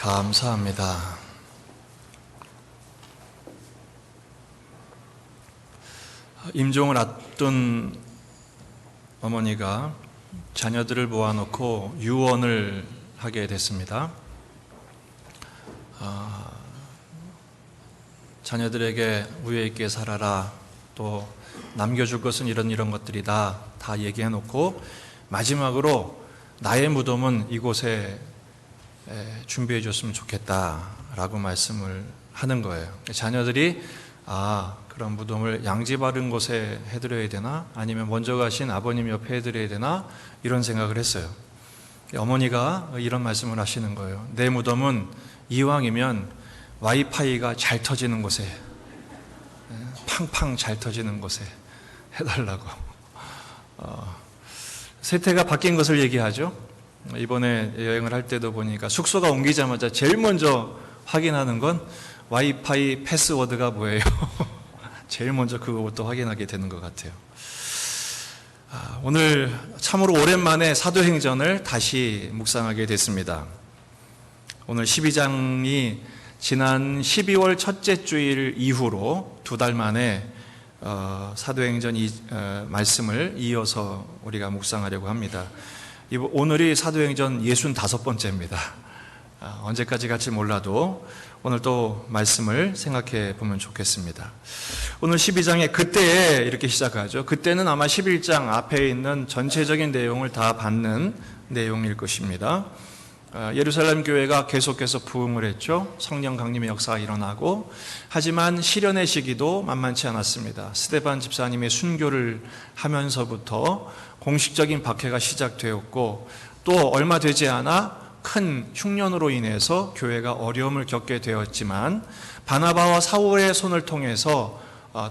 감사합니다. 임종을 앞둔 어머니가 자녀들을 모아놓고 유언을 하게 됐습니다. 자녀들에게 우애 있게 살아라, 또 남겨줄 것은 이런 것들이다, 다 얘기해놓고 마지막으로 나의 무덤은 이곳에 준비해 줬으면 좋겠다라고 말씀을 하는 거예요. 자녀들이 그런 무덤을 양지 바른 곳에 해드려야 되나, 아니면 먼저 가신 아버님 옆에 해드려야 되나, 이런 생각을 했어요. 어머니가 이런 말씀을 하시는 거예요. 내 무덤은 이왕이면 와이파이가 잘 터지는 곳에, 팡팡 잘 터지는 곳에 해달라고. 세태가 바뀐 것을 얘기하죠. 이번에 여행을 할 때도 보니까 숙소가 옮기자마자 제일 먼저 확인하는 건 와이파이 패스워드가 뭐예요. 제일 먼저 그것부터 확인하게 되는 것 같아요. 오늘 참으로 오랜만에 사도행전을 다시 묵상하게 됐습니다. 오늘 12장이 지난 12월 첫째 주일 이후로 2달 만에 사도행전 말씀을 이어서 우리가 묵상하려고 합니다. 오늘이 사도행전 65번째입니다. 언제까지 갈지 몰라도 오늘 또 말씀을 생각해 보면 좋겠습니다. 오늘 12장에 그때에 이렇게 시작하죠. 그때는 아마 11장 앞에 있는 전체적인 내용을 다 받는 내용일 것입니다. 예루살렘 교회가 계속해서 부흥을 했죠. 성령 강림의 역사가 일어나고, 하지만 시련의 시기도 만만치 않았습니다. 스데반 집사님의 순교를 하면서부터 공식적인 박해가 시작되었고, 또 얼마 되지 않아 큰 흉년으로 인해서 교회가 어려움을 겪게 되었지만, 바나바와 사울의 손을 통해서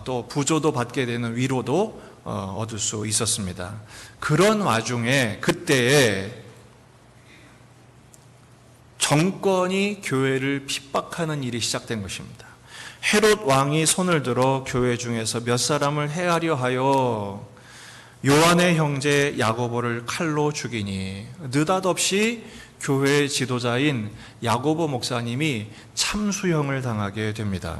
또 부조도 받게 되는 위로도 얻을 수 있었습니다. 그런 와중에 그때에 정권이 교회를 핍박하는 일이 시작된 것입니다. 헤롯 왕이 손을 들어 교회 중에서 몇 사람을 해하려 하여 요한의 형제 야고보를 칼로 죽이니, 느닷없이 교회의 지도자인 야고보 목사님이 참수형을 당하게 됩니다.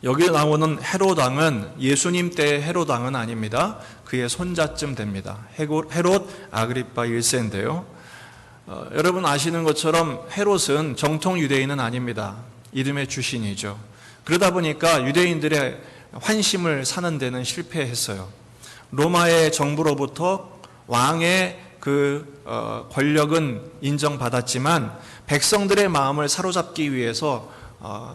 여기 나오는 헤롯 왕은 예수님 때의 헤롯 왕은 아닙니다. 그의 손자쯤 됩니다. 헤롯 아그리파 1세인데요. 여러분 아시는 것처럼 헤롯은 정통 유대인은 아닙니다. 이름의 주신이죠. 그러다 보니까 유대인들의 환심을 사는 데는 실패했어요. 로마의 정부로부터 왕의 권력은 인정받았지만 백성들의 마음을 사로잡기 위해서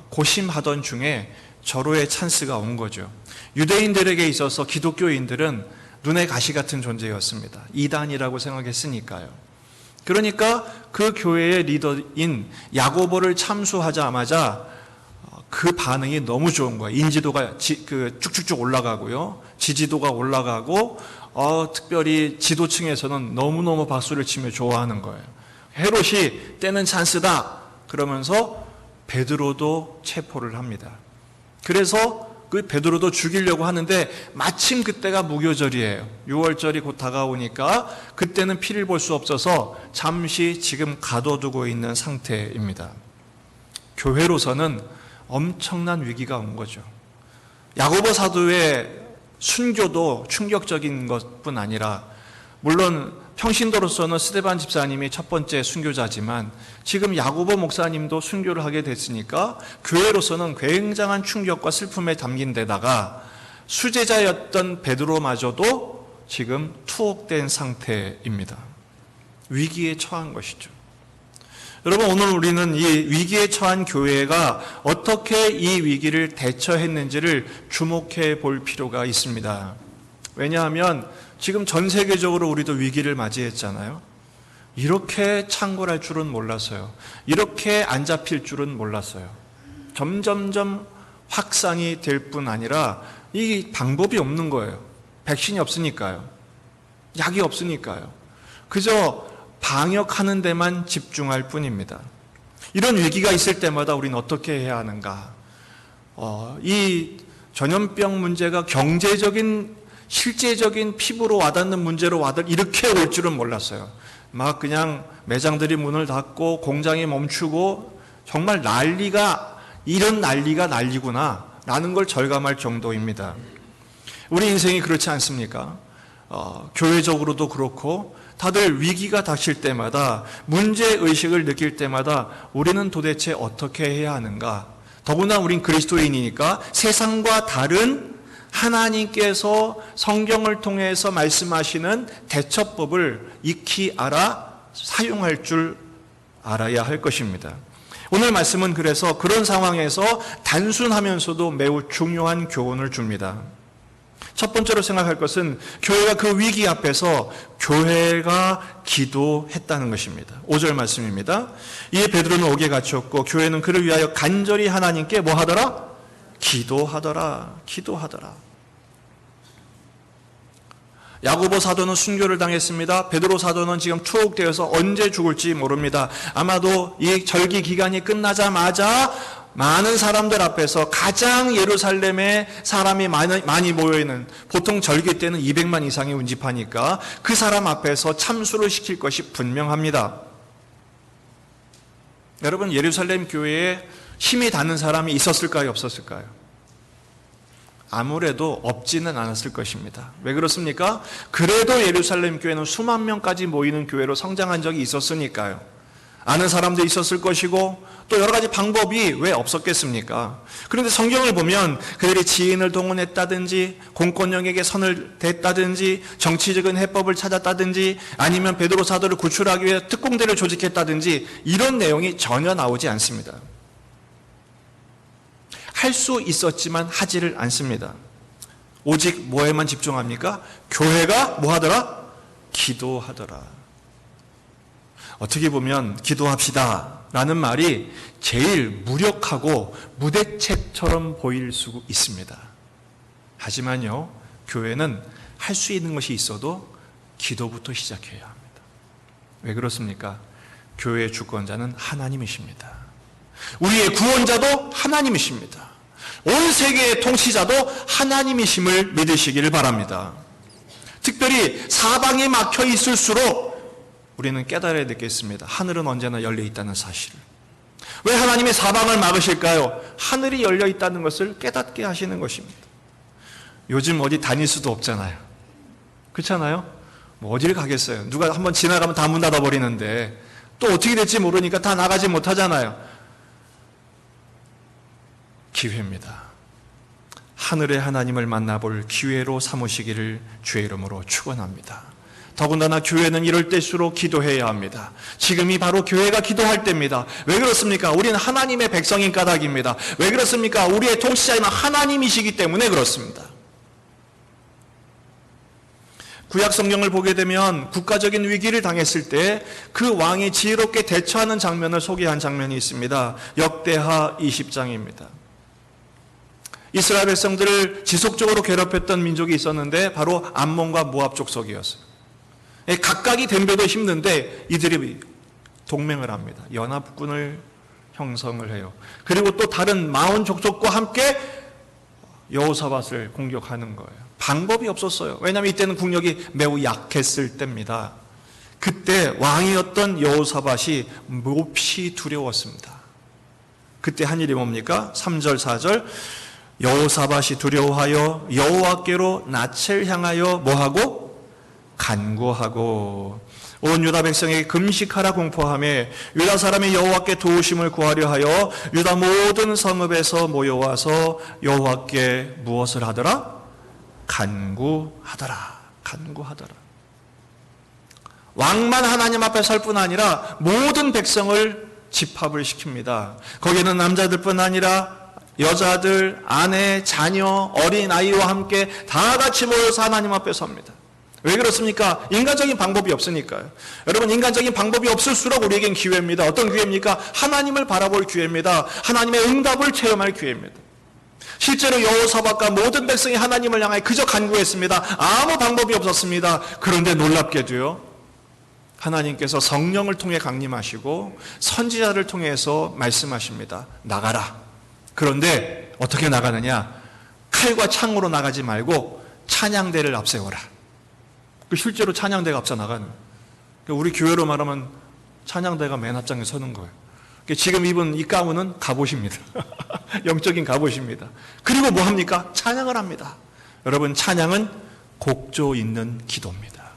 고심하던 중에 절호의 찬스가 온 거죠. 유대인들에게 있어서 기독교인들은 눈의 가시 같은 존재였습니다. 이단이라고 생각했으니까요. 그러니까 그 교회의 리더인 야고보를 참수하자마자 그 반응이 너무 좋은 거예요. 인지도가 쭉쭉쭉 올라가고요. 지지도가 올라가고, 특별히 지도층에서는 너무너무 박수를 치며 좋아하는 거예요. 헤롯이 때는 찬스다 그러면서 베드로도 체포를 합니다. 그래서 그 베드로도 죽이려고 하는데, 마침 그때가 무교절이에요. 6월절이 곧 다가오니까 그때는 피를 볼 수 없어서 잠시 지금 가둬두고 있는 상태입니다. 교회로서는 엄청난 위기가 온 거죠. 야고보 사도의 순교도 충격적인 것뿐 아니라, 물론 평신도로서는 스데반 집사님이 첫 번째 순교자지만 지금 야고보 목사님도 순교를 하게 됐으니까 교회로서는 굉장한 충격과 슬픔에 담긴 데다가 수제자였던 베드로마저도 지금 투옥된 상태입니다. 위기에 처한 것이죠. 여러분, 오늘 우리는 이 위기에 처한 교회가 어떻게 이 위기를 대처했는지를 주목해 볼 필요가 있습니다. 왜냐하면 지금 전 세계적으로 우리도 위기를 맞이했잖아요. 이렇게 창궐할 줄은 몰랐어요. 이렇게 안 잡힐 줄은 몰랐어요. 점점점 확산이 될 뿐 아니라 이 방법이 없는 거예요. 백신이 없으니까요. 약이 없으니까요. 그저 방역하는 데만 집중할 뿐입니다. 이런 위기가 있을 때마다 우리는 어떻게 해야 하는가? 이 전염병 문제가 경제적인 실제적인 피부로 와닿는 문제로 이렇게 올 줄은 몰랐어요. 막 그냥 매장들이 문을 닫고 공장이 멈추고 정말 이런 난리가 난리구나 라는 걸 절감할 정도입니다. 우리 인생이 그렇지 않습니까? 교회적으로도 그렇고 다들 위기가 닥칠 때마다 문제의식을 느낄 때마다 우리는 도대체 어떻게 해야 하는가? 더구나 우린 그리스도인이니까 세상과 다른 하나님께서 성경을 통해서 말씀하시는 대처법을 익히 사용할 줄 알아야 할 것입니다. 오늘 말씀은 그래서 그런 상황에서 단순하면서도 매우 중요한 교훈을 줍니다. 첫 번째로 생각할 것은 교회가 그 위기 앞에서 교회가 기도했다는 것입니다. 5절 말씀입니다. 이에 베드로는 옥에 갇혔고 교회는 그를 위하여 간절히 하나님께 뭐 하더라? 기도하더라. 야고보 사도는 순교를 당했습니다. 베드로 사도는 지금 투옥되어서 언제 죽을지 모릅니다. 아마도 이 절기 기간이 끝나자마자 많은 사람들 앞에서 가장 예루살렘에 사람이 많이 모여있는, 보통 절기 때는 200만 이상이 운집하니까 그 사람 앞에서 참수를 시킬 것이 분명합니다. 여러분, 예루살렘 교회에 힘이 닿는 사람이 있었을까요? 없었을까요? 아무래도 없지는 않았을 것입니다. 왜 그렇습니까? 그래도 예루살렘 교회는 수만 명까지 모이는 교회로 성장한 적이 있었으니까요. 아는 사람도 있었을 것이고 또 여러 가지 방법이 왜 없었겠습니까? 그런데 성경을 보면 그들이 지인을 동원했다든지 공권력에게 선을 댔다든지 정치적인 해법을 찾았다든지 아니면 베드로 사도를 구출하기 위해 특공대를 조직했다든지 이런 내용이 전혀 나오지 않습니다. 할 수 있었지만 하지를 않습니다. 오직 뭐에만 집중합니까? 교회가 뭐 하더라? 기도하더라. 어떻게 보면 기도합시다 라는 말이 제일 무력하고 무대책처럼 보일 수 있습니다. 하지만요, 교회는 할 수 있는 것이 있어도 기도부터 시작해야 합니다. 왜 그렇습니까? 교회의 주권자는 하나님이십니다. 우리의 구원자도 하나님이십니다. 온 세계의 통치자도 하나님이심을 믿으시기를 바랍니다. 특별히 사방이 막혀 있을수록 우리는 깨달아야 되겠습니다. 하늘은 언제나 열려 있다는 사실을. 왜 하나님의 사방을 막으실까요? 하늘이 열려 있다는 것을 깨닫게 하시는 것입니다. 요즘 어디 다닐 수도 없잖아요. 그렇잖아요? 뭐 어디를 가겠어요? 누가 한번 지나가면 다 문 닫아버리는데 또 어떻게 될지 모르니까 다 나가지 못하잖아요. 기회입니다. 하늘의 하나님을 만나볼 기회로 삼으시기를 주의 이름으로 축원합니다. 더군다나 교회는 이럴 때일수록 기도해야 합니다. 지금이 바로 교회가 기도할 때입니다. 왜 그렇습니까? 우리는 하나님의 백성인 까닭입니다. 왜 그렇습니까? 우리의 통치자는 하나님이시기 때문에 그렇습니다. 구약 성경을 보게 되면 국가적인 위기를 당했을 때 그 왕이 지혜롭게 대처하는 장면을 소개한 장면이 있습니다. 역대하 20장입니다. 이스라엘 백성들을 지속적으로 괴롭혔던 민족이 있었는데 바로 암몬과 모압 족속이었어요. 각각이 덤벼도 힘든데 이들이 동맹을 합니다. 연합군을 형성을 해요. 그리고 또 다른 마온 족속과 함께 여호사밧을 공격하는 거예요. 방법이 없었어요. 왜냐하면 이때는 국력이 매우 약했을 때입니다. 그때 왕이었던 여호사밧이 몹시 두려웠습니다. 그때 한 일이 뭡니까? 3절 4절 여호사밧이 두려워하여 여호와께로 낯을 향하여 뭐하고? 간구하고 온 유다 백성에게 금식하라 공포하며 유다 사람이 여호와께 도우심을 구하려 하여 유다 모든 성읍에서 모여와서 여호와께 무엇을 하더라? 간구하더라. 왕만 하나님 앞에 설 뿐 아니라 모든 백성을 집합을 시킵니다. 거기에는 남자들뿐 아니라 여자들, 아내, 자녀, 어린아이와 함께 다 같이 모여서 하나님 앞에 섭니다. 왜 그렇습니까? 인간적인 방법이 없으니까요. 여러분, 인간적인 방법이 없을수록 우리에겐 기회입니다. 어떤 기회입니까? 하나님을 바라볼 기회입니다. 하나님의 응답을 체험할 기회입니다. 실제로 여호사밧과 모든 백성이 하나님을 향해 그저 간구했습니다. 아무 방법이 없었습니다. 그런데 놀랍게도요, 하나님께서 성령을 통해 강림하시고 선지자를 통해서 말씀하십니다. 나가라. 그런데 어떻게 나가느냐? 칼과 창으로 나가지 말고 찬양대를 앞세워라. 실제로 찬양대가 앞서 나가는. 우리 교회로 말하면 찬양대가 맨 앞장에 서는 거예요. 지금 입은 이 가운은 갑옷입니다. 영적인 갑옷입니다. 그리고 뭐 합니까? 찬양을 합니다. 여러분, 찬양은 곡조 있는 기도입니다.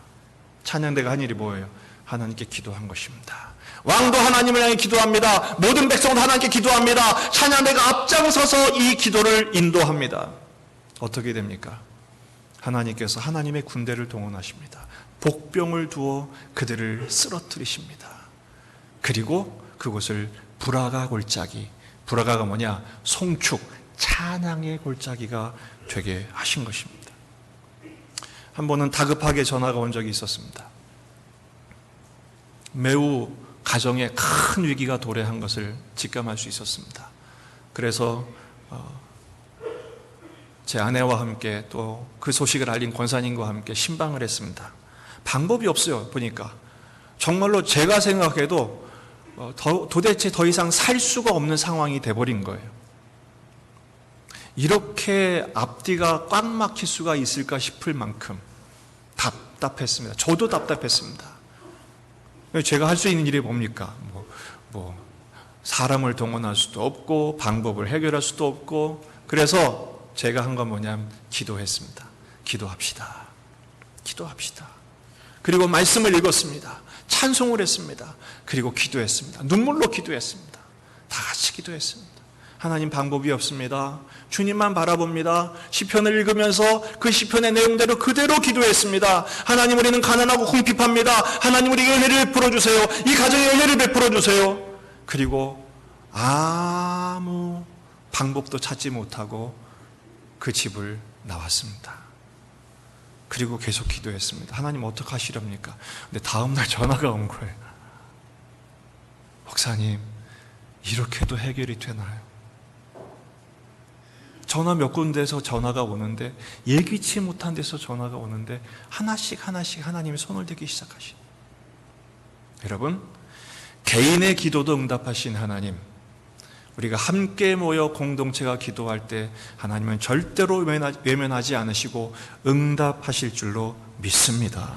찬양대가 한 일이 뭐예요? 하나님께 기도한 것입니다. 왕도 하나님을 향해 기도합니다. 모든 백성도 하나님께 기도합니다. 찬양대가 앞장서서 이 기도를 인도합니다. 어떻게 됩니까? 하나님께서 하나님의 군대를 동원하십니다. 복병을 두어 그들을 쓰러뜨리십니다. 그리고 그곳을 불화가 골짜기, 불화가 뭐냐? 송축, 찬양의 골짜기가 되게 하신 것입니다. 한 번은 다급하게 전화가 온 적이 있었습니다. 매우 가정에 큰 위기가 도래한 것을 직감할 수 있었습니다. 그래서 제 아내와 함께 또 그 소식을 알린 권사님과 함께 신방을 했습니다. 방법이 없어요. 보니까 정말로 제가 생각해도 도대체 더 이상 살 수가 없는 상황이 돼버린 거예요. 이렇게 앞뒤가 꽉 막힐 수가 있을까 싶을 만큼 답답했습니다. 저도 답답했습니다. 제가 할 수 있는 일이 뭡니까? 사람을 동원할 수도 없고 방법을 해결할 수도 없고, 그래서 제가 한 건 뭐냐면 기도했습니다. 기도합시다. 기도합시다. 그리고 말씀을 읽었습니다. 찬송을 했습니다. 그리고 기도했습니다. 눈물로 기도했습니다. 다 같이 기도했습니다. 하나님, 방법이 없습니다. 주님만 바라봅니다. 시편을 읽으면서 그 시편의 내용대로 그대로 기도했습니다. 하나님, 우리는 가난하고 궁핍합니다. 하나님, 우리에게 은혜를 베풀어 주세요. 이 가정에 은혜를 베풀어 주세요. 그리고 아무 방법도 찾지 못하고 그 집을 나왔습니다. 그리고 계속 기도했습니다. 하나님, 어떡하시렵니까? 근데 다음날 전화가 온 거예요. 목사님, 이렇게도 해결이 되나요? 전화 몇 군데에서 전화가 오는데, 예기치 못한 데서 전화가 오는데 하나씩 하나님이 손을 대기 시작하신. 여러분, 개인의 기도도 응답하신 하나님, 우리가 함께 모여 공동체가 기도할 때 하나님은 절대로 외면하지 않으시고 응답하실 줄로 믿습니다.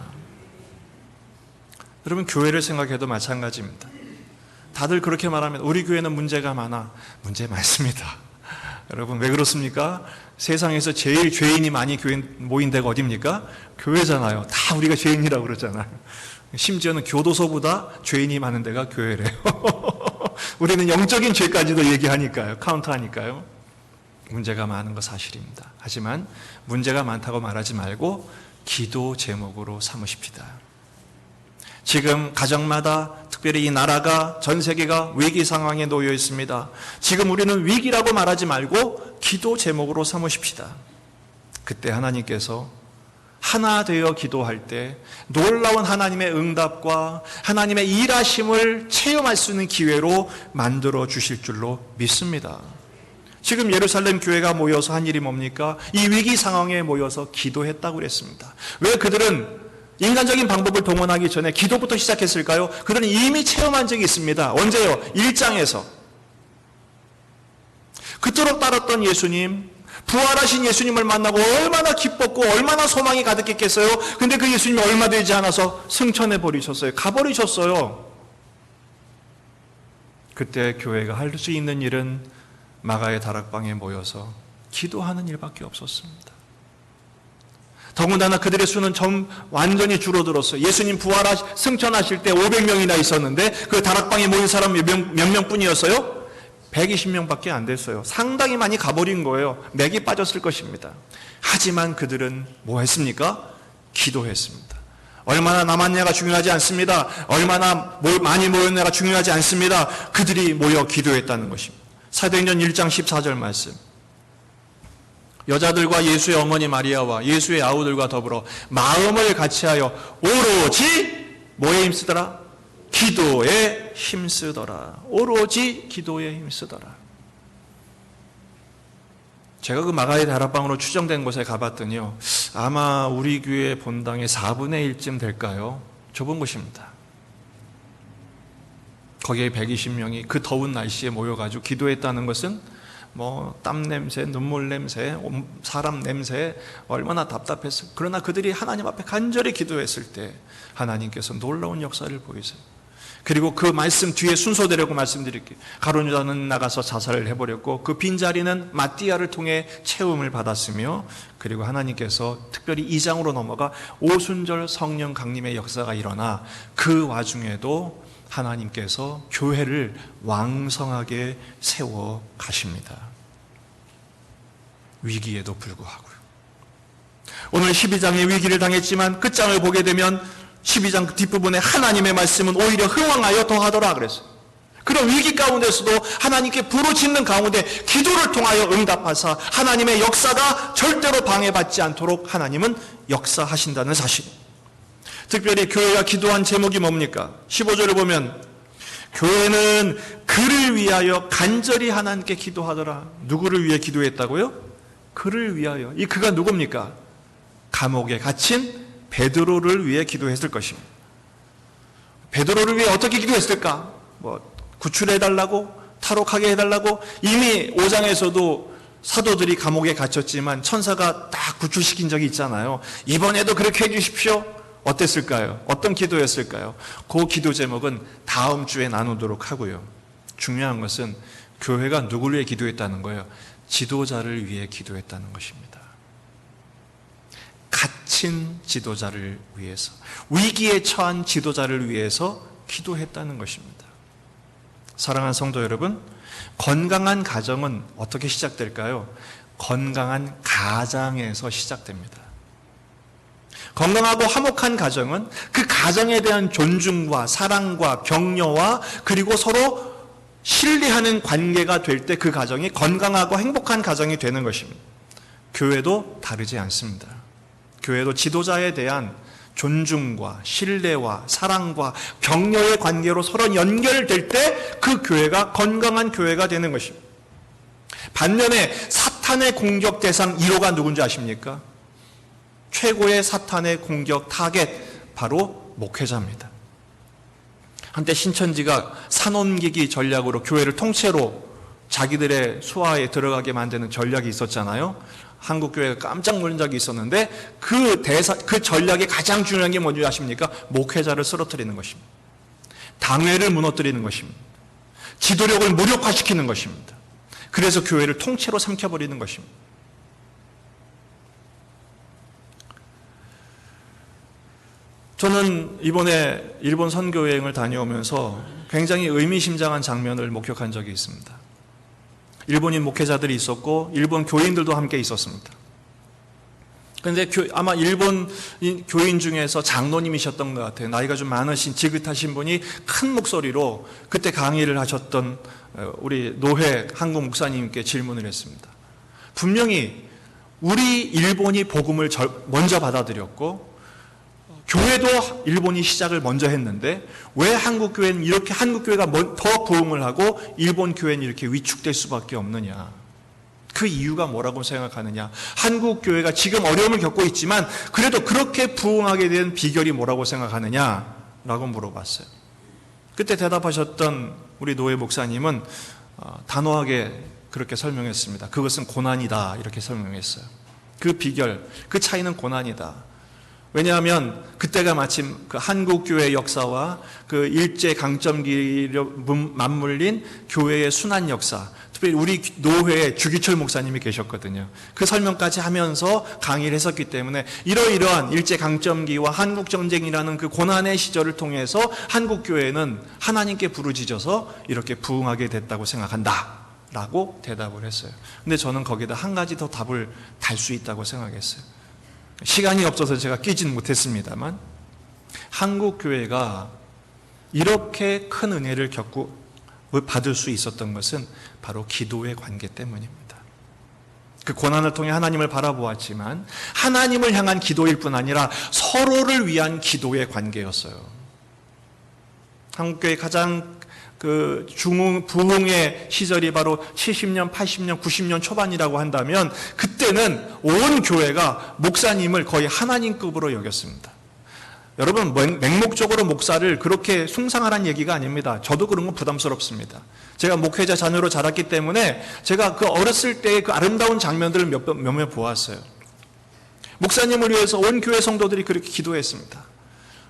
여러분, 교회를 생각해도 마찬가지입니다. 다들 그렇게 말합니다. 우리 교회는 문제가 많아. 문제 많습니다. 여러분, 왜 그렇습니까? 세상에서 제일 죄인이 많이 교회 모인 데가 어딥니까? 교회잖아요. 다 우리가 죄인이라고 그러잖아요. 심지어는 교도소보다 죄인이 많은 데가 교회래요. 우리는 영적인 죄까지도 얘기하니까요. 카운트하니까요. 문제가 많은 거 사실입니다. 하지만 문제가 많다고 말하지 말고 기도 제목으로 삼으십시다. 지금 가정마다, 특별히 이 나라가, 전 세계가 위기 상황에 놓여 있습니다. 지금 우리는 위기라고 말하지 말고 기도 제목으로 삼으십시다. 그때 하나님께서 하나 되어 기도할 때 놀라운 하나님의 응답과 하나님의 일하심을 체험할 수 있는 기회로 만들어 주실 줄로 믿습니다. 지금 예루살렘 교회가 모여서 한 일이 뭡니까? 이 위기 상황에 모여서 기도했다고 그랬습니다. 왜 그들은 인간적인 방법을 동원하기 전에 기도부터 시작했을까요? 그들은 이미 체험한 적이 있습니다. 언제요? 1장에서. 그토록 따랐던 예수님, 부활하신 예수님을 만나고 얼마나 기뻤고 얼마나 소망이 가득했겠어요? 근데 그 예수님이 얼마 되지 않아서 승천해 버리셨어요. 가버리셨어요. 그때 교회가 할 수 있는 일은 마가의 다락방에 모여서 기도하는 일밖에 없었습니다. 더군다나 그들의 수는 완전히 줄어들었어요. 예수님 승천하실 때 500명이나 있었는데 그 다락방에 모인 사람이 몇 명뿐이었어요? 120명밖에 안 됐어요. 상당히 많이 가버린 거예요. 맥이 빠졌을 것입니다. 하지만 그들은 뭐 했습니까? 기도했습니다. 얼마나 남았냐가 중요하지 않습니다. 얼마나 많이 모였냐가 중요하지 않습니다. 그들이 모여 기도했다는 것입니다. 사도행전 1장 14절 말씀. 여자들과 예수의 어머니 마리아와 예수의 아우들과 더불어 마음을 같이하여 오로지 뭐에 힘쓰더라? 기도에 힘쓰더라. 오로지 기도에 힘쓰더라. 제가 그 마가의 다락방으로 추정된 곳에 가봤더니요, 아마 우리 교회 본당의 4분의 1쯤 될까요? 좁은 곳입니다. 거기에 120명이 그 더운 날씨에 모여가지고 기도했다는 것은 땀 냄새, 눈물 냄새, 사람 냄새 얼마나 답답했어요. 그러나 그들이 하나님 앞에 간절히 기도했을 때 하나님께서 놀라운 역사를 보이세요. 그리고 그 말씀 뒤에 순서대로 말씀드릴게요. 가룟 유다는 나가서 자살을 해버렸고 그 빈자리는 마띠아를 통해 채움을 받았으며, 그리고 하나님께서 특별히 2장으로 넘어가 오순절 성령 강림의 역사가 일어나 그 와중에도 하나님께서 교회를 왕성하게 세워 가십니다. 위기에도 불구하고요. 오늘 12장의 위기를 당했지만 끝장을 보게 되면 12장 뒷부분에 하나님의 말씀은 오히려 흥왕하여 더하더라 그랬어요. 그런 위기 가운데서도 하나님께 부르짖는 가운데 기도를 통하여 응답하사 하나님의 역사가 절대로 방해받지 않도록 하나님은 역사하신다는 사실. 특별히 교회가 기도한 제목이 뭡니까? 15절을 보면 교회는 그를 위하여 간절히 하나님께 기도하더라. 누구를 위해 기도했다고요? 그를 위하여. 이 그가 누굽니까? 감옥에 갇힌 베드로를 위해 기도했을 것입니다. 베드로를 위해 어떻게 기도했을까? 구출해달라고, 탈옥하게 해달라고. 이미 5장에서도 사도들이 감옥에 갇혔지만 천사가 딱 구출시킨 적이 있잖아요. 이번에도 그렇게 해주십시오. 어땠을까요? 어떤 기도였을까요? 그 기도 제목은 다음 주에 나누도록 하고요. 중요한 것은 교회가 누구를 위해 기도했다는 거예요. 지도자를 위해 기도했다는 것입니다. 갇힌 지도자를 위해서, 위기에 처한 지도자를 위해서 기도했다는 것입니다. 사랑하는 성도 여러분, 건강한 가정은 어떻게 시작될까요? 건강한 가장에서 시작됩니다. 건강하고 화목한 가정은 그 가정에 대한 존중과 사랑과 격려와 그리고 서로 신뢰하는 관계가 될 때 그 가정이 건강하고 행복한 가정이 되는 것입니다. 교회도 다르지 않습니다. 교회도 지도자에 대한 존중과 신뢰와 사랑과 격려의 관계로 서로 연결될 때 그 교회가 건강한 교회가 되는 것입니다. 반면에 사탄의 공격 대상 1호가 누군지 아십니까? 최고의 사탄의 공격 타겟, 바로 목회자입니다. 한때 신천지가 산옮기기 전략으로 교회를 통째로 자기들의 수하에 들어가게 만드는 전략이 있었잖아요. 한국교회가 깜짝 놀란 적이 있었는데 그 전략의 가장 중요한 게 뭔지 아십니까? 목회자를 쓰러뜨리는 것입니다. 당회를 무너뜨리는 것입니다. 지도력을 무력화시키는 것입니다. 그래서 교회를 통째로 삼켜버리는 것입니다. 저는 이번에 일본 선교여행을 다녀오면서 굉장히 의미심장한 장면을 목격한 적이 있습니다. 일본인 목회자들이 있었고 일본 교인들도 함께 있었습니다. 그런데 아마 일본 교인 중에서 장로님이셨던 것 같아요. 나이가 좀 많으신 지긋하신 분이 큰 목소리로 그때 강의를 하셨던 우리 노회 한국 목사님께 질문을 했습니다. 분명히 우리 일본이 복음을 먼저 받아들였고 교회도 일본이 시작을 먼저 했는데 왜 한국 교회는 이렇게 한국 교회가 더 부흥을 하고 일본 교회는 이렇게 위축될 수밖에 없느냐? 그 이유가 뭐라고 생각하느냐? 한국 교회가 지금 어려움을 겪고 있지만 그래도 그렇게 부흥하게 된 비결이 뭐라고 생각하느냐라고 물어봤어요. 그때 대답하셨던 우리 노회 목사님은 단호하게 그렇게 설명했습니다. 그것은 고난이다, 이렇게 설명했어요. 그 비결, 그 차이는 고난이다. 왜냐하면 그때가 마침 그 한국교회 역사와 그 일제강점기로 맞물린 교회의 순환 역사, 특별히 우리 노회에 주기철 목사님이 계셨거든요. 그 설명까지 하면서 강의를 했었기 때문에 이러이러한 일제강점기와 한국전쟁이라는 그 고난의 시절을 통해서 한국교회는 하나님께 부르짖어서 이렇게 부흥하게 됐다고 생각한다 라고 대답을 했어요. 근데 저는 거기다 한 가지 더 답을 달 수 있다고 생각했어요. 시간이 없어서 제가 끼진 못했습니다만 한국교회가 이렇게 큰 은혜를 받을 수 있었던 것은 바로 기도의 관계 때문입니다. 그 고난을 통해 하나님을 바라보았지만 하나님을 향한 기도일 뿐 아니라 서로를 위한 기도의 관계였어요. 한국교회 가장 부흥의 시절이 바로 70년, 80년, 90년 초반이라고 한다면 그때는 온 교회가 목사님을 거의 하나님급으로 여겼습니다. 여러분, 맹목적으로 목사를 그렇게 숭상하라는 얘기가 아닙니다. 저도 그런 건 부담스럽습니다. 제가 목회자 자녀로 자랐기 때문에 제가 그 어렸을 때의 그 아름다운 장면들을 몇몇 보았어요. 목사님을 위해서 온 교회 성도들이 그렇게 기도했습니다.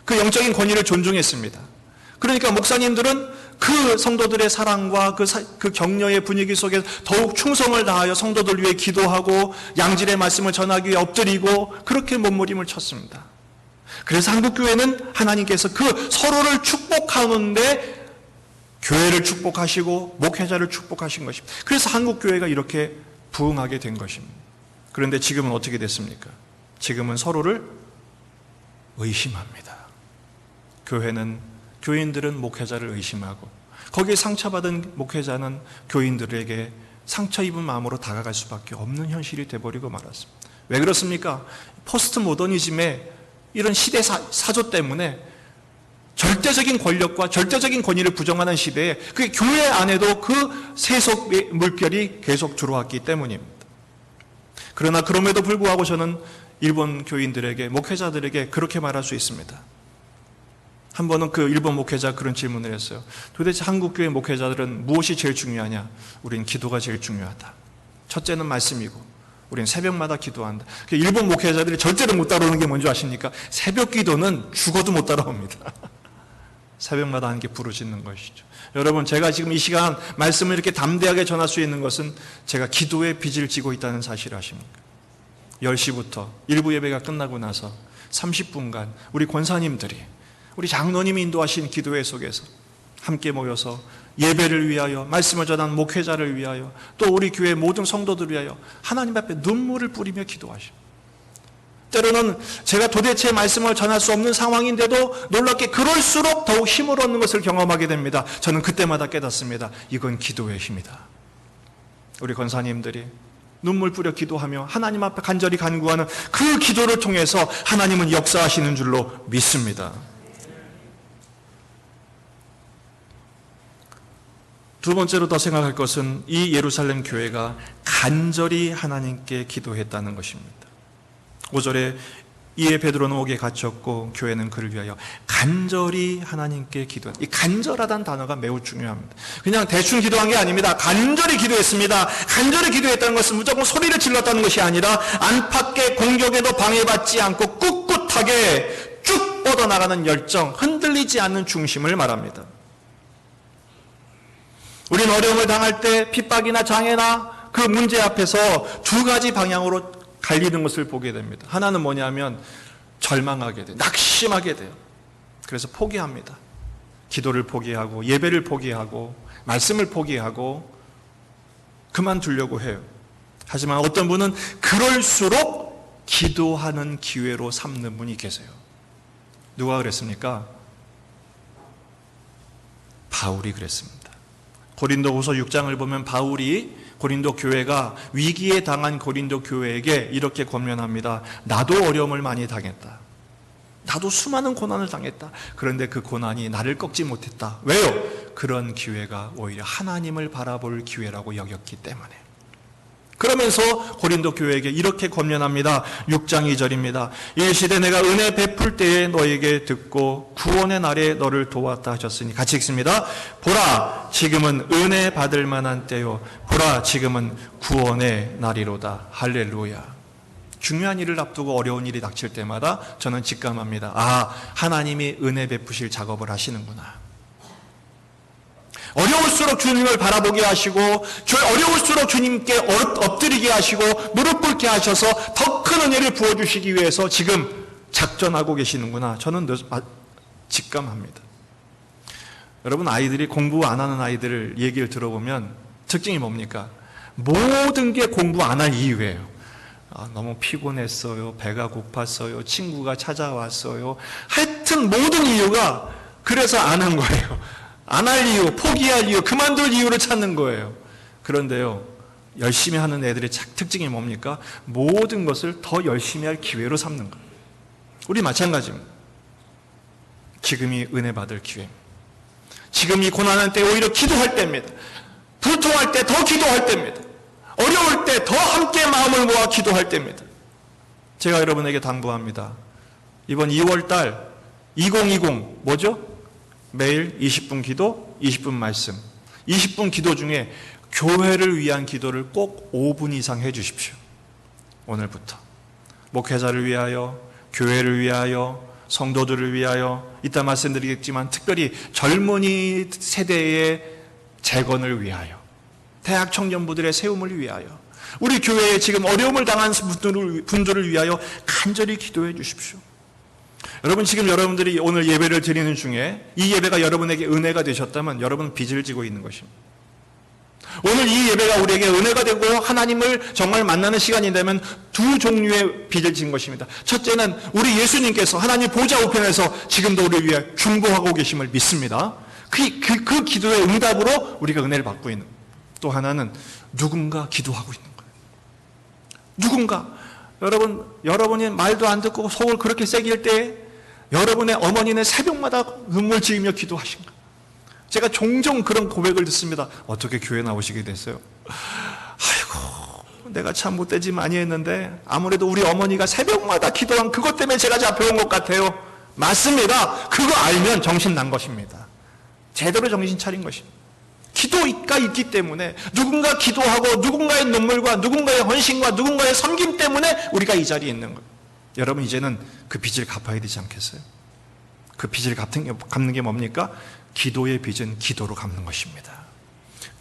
그 영적인 권위를 존중했습니다. 그러니까 목사님들은 그 성도들의 사랑과 그 격려의 분위기 속에서 더욱 충성을 다하여 성도들 위해 기도하고 양질의 말씀을 전하기 위해 엎드리고 그렇게 몸부림을 쳤습니다. 그래서 한국교회는 하나님께서 그 서로를 축복하는데 교회를 축복하시고 목회자를 축복하신 것입니다. 그래서 한국교회가 이렇게 부흥하게 된 것입니다. 그런데 지금은 어떻게 됐습니까? 지금은 서로를 의심합니다. 교인들은 목회자를 의심하고 거기에 상처받은 목회자는 교인들에게 상처 입은 마음으로 다가갈 수밖에 없는 현실이 돼버리고 말았습니다. 왜 그렇습니까? 포스트 모더니즘의 이런 시대 사조 때문에 절대적인 권력과 절대적인 권위를 부정하는 시대에 그 교회 안에도 그 세속 물결이 계속 들어왔기 때문입니다. 그러나 그럼에도 불구하고 저는 일본 교인들에게, 목회자들에게 그렇게 말할 수 있습니다. 한 번은 그 일본 목회자 그런 질문을 했어요. 도대체 한국교회 목회자들은 무엇이 제일 중요하냐? 우린 기도가 제일 중요하다. 첫째는 말씀이고 우린 새벽마다 기도한다. 일본 목회자들이 절대로 못 따라오는 게 뭔지 아십니까? 새벽 기도는 죽어도 못 따라옵니다. 새벽마다 하는 게 부르짖는 것이죠. 여러분, 제가 지금 이 시간 말씀을 이렇게 담대하게 전할 수 있는 것은 제가 기도의 빚을 지고 있다는 사실을 아십니까? 10시부터 일부 예배가 끝나고 나서 30분간 우리 권사님들이, 우리 장로님이 인도하신 기도회 속에서 함께 모여서 예배를 위하여, 말씀을 전하는 목회자를 위하여, 또 우리 교회 모든 성도들을 위하여 하나님 앞에 눈물을 뿌리며 기도하십니다. 때로는 제가 도대체 말씀을 전할 수 없는 상황인데도 놀랍게 그럴수록 더욱 힘을 얻는 것을 경험하게 됩니다. 저는 그때마다 깨닫습니다. 이건 기도의 힘이다. 우리 권사님들이 눈물 뿌려 기도하며 하나님 앞에 간절히 간구하는 그 기도를 통해서 하나님은 역사하시는 줄로 믿습니다. 두 번째로 더 생각할 것은 이 예루살렘 교회가 간절히 하나님께 기도했다는 것입니다. 5절에 이에 베드로는 옥에 갇혔고 교회는 그를 위하여 간절히 하나님께 기도한, 이 간절하다는 단어가 매우 중요합니다. 그냥 대충 기도한 게 아닙니다. 간절히 기도했습니다. 간절히 기도했다는 것은 무조건 소리를 질렀다는 것이 아니라 안팎의 공격에도 방해받지 않고 꿋꿋하게 쭉 뻗어나가는 열정, 흔들리지 않는 중심을 말합니다. 우리는 어려움을 당할 때 핍박이나 장애나 그 문제 앞에서 두 가지 방향으로 갈리는 것을 보게 됩니다. 하나는 뭐냐면 절망하게 돼요. 낙심하게 돼요. 그래서 포기합니다. 기도를 포기하고 예배를 포기하고 말씀을 포기하고 그만두려고 해요. 하지만 어떤 분은 그럴수록 기도하는 기회로 삼는 분이 계세요. 누가 그랬습니까? 바울이 그랬습니다. 고린도후서 6장을 보면 바울이 고린도 교회가 위기에 당한 고린도 교회에게 이렇게 권면합니다. 나도 어려움을 많이 당했다. 나도 수많은 고난을 당했다. 그런데 그 고난이 나를 꺾지 못했다. 왜요? 그런 기회가 오히려 하나님을 바라볼 기회라고 여겼기 때문에. 그러면서 고린도 교회에게 이렇게 권면합니다. 6장 2절입니다. 일시되 내가 은혜 베풀 때에 너에게 듣고 구원의 날에 너를 도왔다 하셨으니, 같이 읽습니다. 보라 지금은 은혜 받을 만한 때요, 보라 지금은 구원의 날이로다. 할렐루야. 중요한 일을 앞두고 어려운 일이 닥칠 때마다 저는 직감합니다. 아, 하나님이 은혜 베푸실 작업을 하시는구나. 어려울수록 주님을 바라보게 하시고, 어려울수록 주님께 엎드리게 하시고 무릎 꿇게 하셔서 더 큰 은혜를 부어주시기 위해서 지금 작전하고 계시는구나. 저는 직감합니다. 여러분, 아이들이 공부 안 하는 아이들 얘기를 들어보면 특징이 뭡니까? 모든 게 공부 안 할 이유예요. 너무 피곤했어요. 배가 고팠어요. 친구가 찾아왔어요. 하여튼 모든 이유가 그래서 안 한 거예요. 안 할 이유, 포기할 이유, 그만둘 이유를 찾는 거예요. 그런데요, 열심히 하는 애들의 특징이 뭡니까? 모든 것을 더 열심히 할 기회로 삼는 거예요. 우리 마찬가지입니다. 지금이 은혜 받을 기회입니다. 지금 이 고난한 때 오히려 기도할 때입니다. 불통할 때 더 기도할 때입니다. 어려울 때 더 함께 마음을 모아 기도할 때입니다. 제가 여러분에게 당부합니다. 이번 2월 달 2020 뭐죠? 매일 20분 기도, 20분 말씀. 20분 기도 중에 교회를 위한 기도를 꼭 5분 이상 해 주십시오. 오늘부터. 목회자를 위하여, 교회를 위하여, 성도들을 위하여, 이따 말씀드리겠지만 특별히 젊은이 세대의 재건을 위하여, 대학 청년부들의 세움을 위하여, 우리 교회에 지금 어려움을 당한 분들을 위하여 간절히 기도해 주십시오. 여러분, 지금 여러분들이 오늘 예배를 드리는 중에 이 예배가 여러분에게 은혜가 되셨다면 여러분은 빚을 지고 있는 것입니다. 오늘 이 예배가 우리에게 은혜가 되고 하나님을 정말 만나는 시간이 되면 두 종류의 빚을 진 것입니다. 첫째는 우리 예수님께서 하나님 보좌 우편에서 지금도 우리를 위해 중보하고 계심을 믿습니다. 그 기도의 응답으로 우리가 은혜를 받고 있는. 또 하나는 누군가 기도하고 있는 거예요. 누군가. 여러분이 말도 안 듣고 속을 그렇게 새길 때 여러분의 어머니는 새벽마다 눈물 지으며 기도하신가. 제가 종종 그런 고백을 듣습니다. 어떻게 교회 나오시게 됐어요? 아이고, 내가 참 못되지 많이 했는데 아무래도 우리 어머니가 새벽마다 기도한 그것 때문에 제가 잡혀온 것 같아요. 맞습니다. 그거 알면 정신 난 것입니다. 제대로 정신 차린 것입니다. 기도가 있기 때문에 누군가 기도하고 누군가의 눈물과 누군가의 헌신과 누군가의 섬김 때문에 우리가 이 자리에 있는 거예요. 여러분, 이제는 그 빚을 갚아야 되지 않겠어요? 그 빚을 갚는 게 뭡니까? 기도의 빚은 기도로 갚는 것입니다.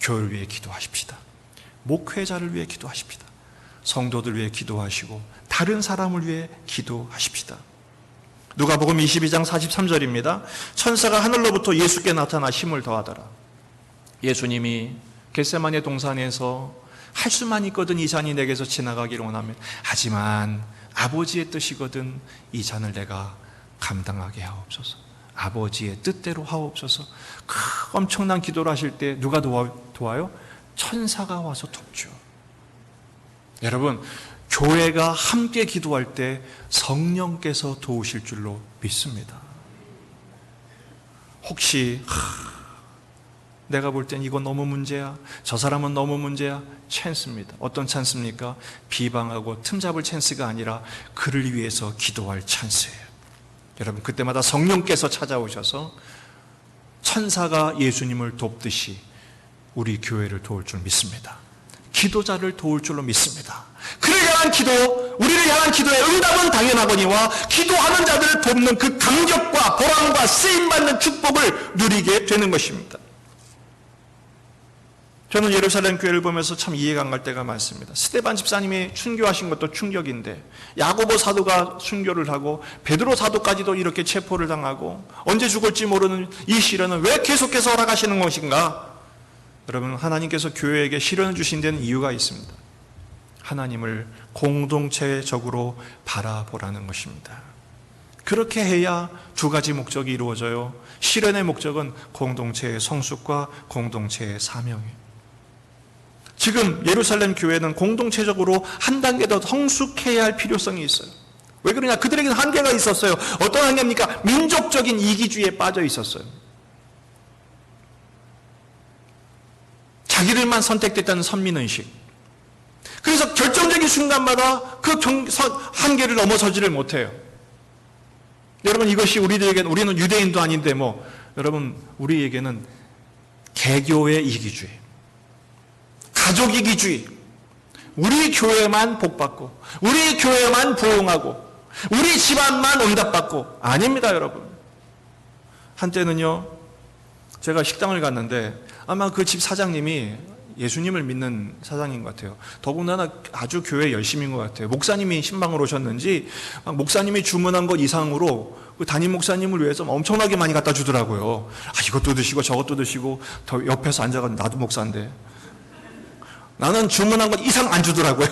교회를 위해 기도하십시다. 목회자를 위해 기도하십시다. 성도들 위해 기도하시고 다른 사람을 위해 기도하십시다. 누가복음 22장 43절입니다. 천사가 하늘로부터 예수께 나타나 힘을 더하더라. 예수님이 겟세마네 동산에서 할 수만 있거든 이 잔이 내게서 지나가기를 원하면, 하지만 아버지의 뜻이거든 이 잔을 내가 감당하게 하옵소서. 아버지의 뜻대로 하옵소서. 엄청난 기도를 하실 때 누가 도와요? 천사가 와서 돕죠. 여러분, 교회가 함께 기도할 때 성령께서 도우실 줄로 믿습니다. 혹시 내가 볼 땐 이거 너무 문제야, 저 사람은 너무 문제야, 찬스입니다. 어떤 찬스입니까? 비방하고 틈잡을 찬스가 아니라 그를 위해서 기도할 찬스예요. 여러분, 그때마다 성령께서 찾아오셔서 천사가 예수님을 돕듯이 우리 교회를 도울 줄 믿습니다. 기도자를 도울 줄로 믿습니다. 그를 향한 기도, 우리를 향한 기도의 응답은 당연하거니와 기도하는 자들을 돕는 그 감격과 보람과 쓰임받는 축복을 누리게 되는 것입니다. 저는 예루살렘 교회를 보면서 참 이해가 안 갈 때가 많습니다. 스데반 집사님이 순교하신 것도 충격인데 야고보 사도가 순교를 하고 베드로 사도까지도 이렇게 체포를 당하고 언제 죽을지 모르는 이 시련은 왜 계속해서 허락하시는 것인가? 여러분, 하나님께서 교회에게 시련을 주신 데는 이유가 있습니다. 하나님을 공동체적으로 바라보라는 것입니다. 그렇게 해야 두 가지 목적이 이루어져요. 시련의 목적은 공동체의 성숙과 공동체의 사명이에요. 지금 예루살렘 교회는 공동체적으로 한 단계 더 성숙해야 할 필요성이 있어요. 왜 그러냐? 그들에게는 한계가 있었어요. 어떤 한계입니까? 민족적인 이기주의에 빠져 있었어요. 자기들만 선택됐다는 선민의식. 그래서 결정적인 순간마다 그 한계를 넘어서지를 못해요. 여러분, 이것이 우리들에게는, 우리는 유대인도 아닌데 여러분, 우리에게는 개교의 이기주의, 가족 이기주의, 우리 교회만 복받고 우리 교회만 부흥하고 우리 집안만 응답받고, 아닙니다. 여러분, 한때는요 제가 식당을 갔는데 아마 그 집 사장님이 예수님을 믿는 사장인 것 같아요. 더군다나 아주 교회 열심인 것 같아요. 목사님이 신방으로 오셨는지 목사님이 주문한 것 이상으로 그 담임 목사님을 위해서 엄청나게 많이 갖다 주더라고요. 이것도 드시고 저것도 드시고, 더 옆에서 앉아가지고 나도 목사인데 나는 주문한 것 이상 안 주더라고요.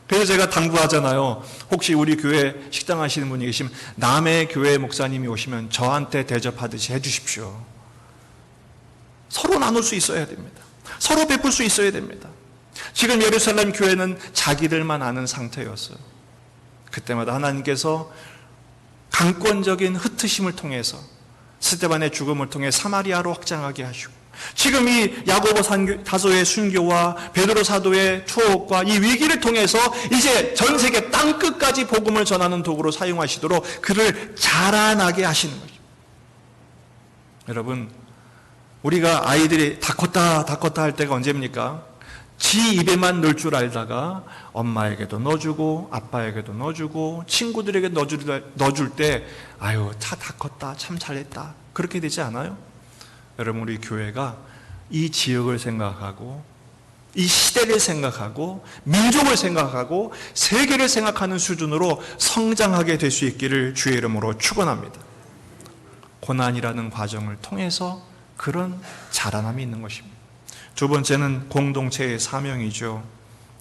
그래서 제가 당부하잖아요. 혹시 우리 교회 식당 하시는 분이 계시면 남의 교회 목사님이 오시면 저한테 대접하듯이 해주십시오. 서로 나눌 수 있어야 됩니다. 서로 베풀 수 있어야 됩니다. 지금 예루살렘 교회는 자기들만 아는 상태였어요. 그때마다 하나님께서 강권적인 흩으심을 통해서 스데반의 죽음을 통해 사마리아로 확장하게 하시고, 지금 이 야고보 다소의 순교와 베드로 사도의 투옥과 이 위기를 통해서 이제 전 세계 땅 끝까지 복음을 전하는 도구로 사용하시도록 그를 자라나게 하시는 거죠. 여러분, 우리가 아이들이 다 컸다 할 때가 언제입니까? 지 입에만 넣을 줄 알다가 엄마에게도 넣어주고 아빠에게도 넣어주고 친구들에게 넣어줄 때 아유 다 컸다 참 잘했다 그렇게 되지 않아요? 여러분, 우리 교회가 이 지역을 생각하고 이 시대를 생각하고 민족을 생각하고 세계를 생각하는 수준으로 성장하게 될 수 있기를 주의 이름으로 축원합니다. 고난이라는 과정을 통해서 그런 자라남이 있는 것입니다. 두 번째는 공동체의 사명이죠.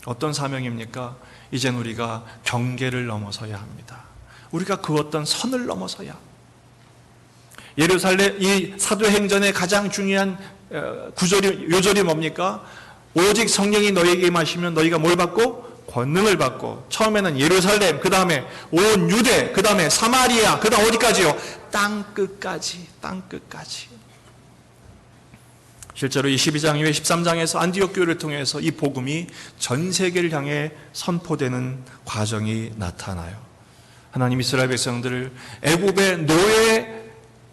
어떤 사명입니까? 이젠 우리가 경계를 넘어서야 합니다. 우리가 그 어떤 선을 넘어서야. 예루살렘 이 사도행전의 가장 중요한 요절이 뭡니까? 오직 성령이 너에게 임하시면 너희가 뭘 받고? 권능을 받고. 처음에는 예루살렘, 그 다음에 온 유대, 그 다음에 사마리아, 그 다음 어디까지요? 땅끝까지. 실제로 이 12장 이후에 13장에서 안디옥 교회를 통해서 이 복음이 전 세계를 향해 선포되는 과정이 나타나요. 하나님 이스라엘 백성들을 애굽의 노예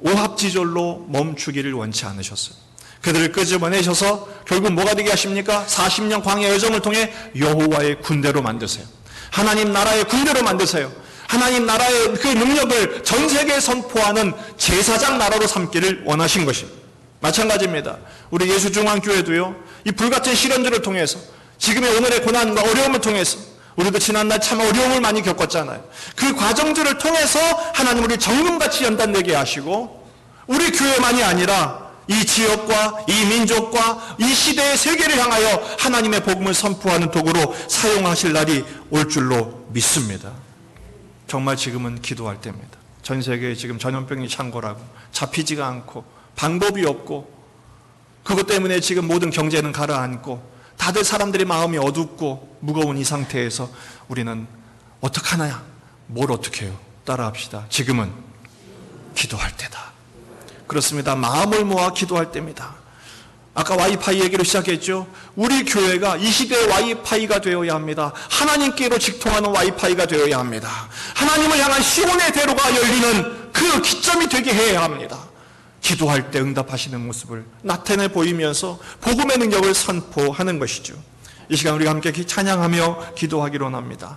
오합지졸로 멈추기를 원치 않으셨어요. 그들을 끄집어내셔서 결국 뭐가 되게 하십니까? 40년 광야 여정을 통해 여호와의 군대로 만드세요. 하나님 나라의 군대로 만드세요. 하나님 나라의 그 능력을 전 세계에 선포하는 제사장 나라로 삼기를 원하신 것입니다. 마찬가지입니다. 우리 예수중앙교회도요, 이 불같은 시련들을 통해서 지금의 오늘의 고난과 어려움을 통해서 우리도 지난날 참 어려움을 많이 겪었잖아요. 그 과정들을 통해서 하나님 우리 정금같이 연단되게 하시고 우리 교회만이 아니라 이 지역과 이 민족과 이 시대의 세계를 향하여 하나님의 복음을 선포하는 도구로 사용하실 날이 올 줄로 믿습니다. 정말 지금은 기도할 때입니다. 전 세계에 지금 전염병이 창궐하고 잡히지가 않고 방법이 없고 그것 때문에 지금 모든 경제는 가라앉고 다들 사람들의 마음이 어둡고 무거운 이 상태에서 우리는 어떡하나? 뭘 어떻게 해요? 따라합시다. 지금은 기도할 때다. 그렇습니다. 마음을 모아 기도할 때입니다. 아까 와이파이 얘기로 시작했죠. 우리 교회가 이 시대의 와이파이가 되어야 합니다. 하나님께로 직통하는 와이파이가 되어야 합니다. 하나님을 향한 시온의 대로가 열리는 그 기점이 되게 해야 합니다. 기도할 때 응답하시는 모습을 나타내 보이면서 복음의 능력을 선포하는 것이죠. 이 시간 우리가 함께 찬양하며 기도하기로 합니다.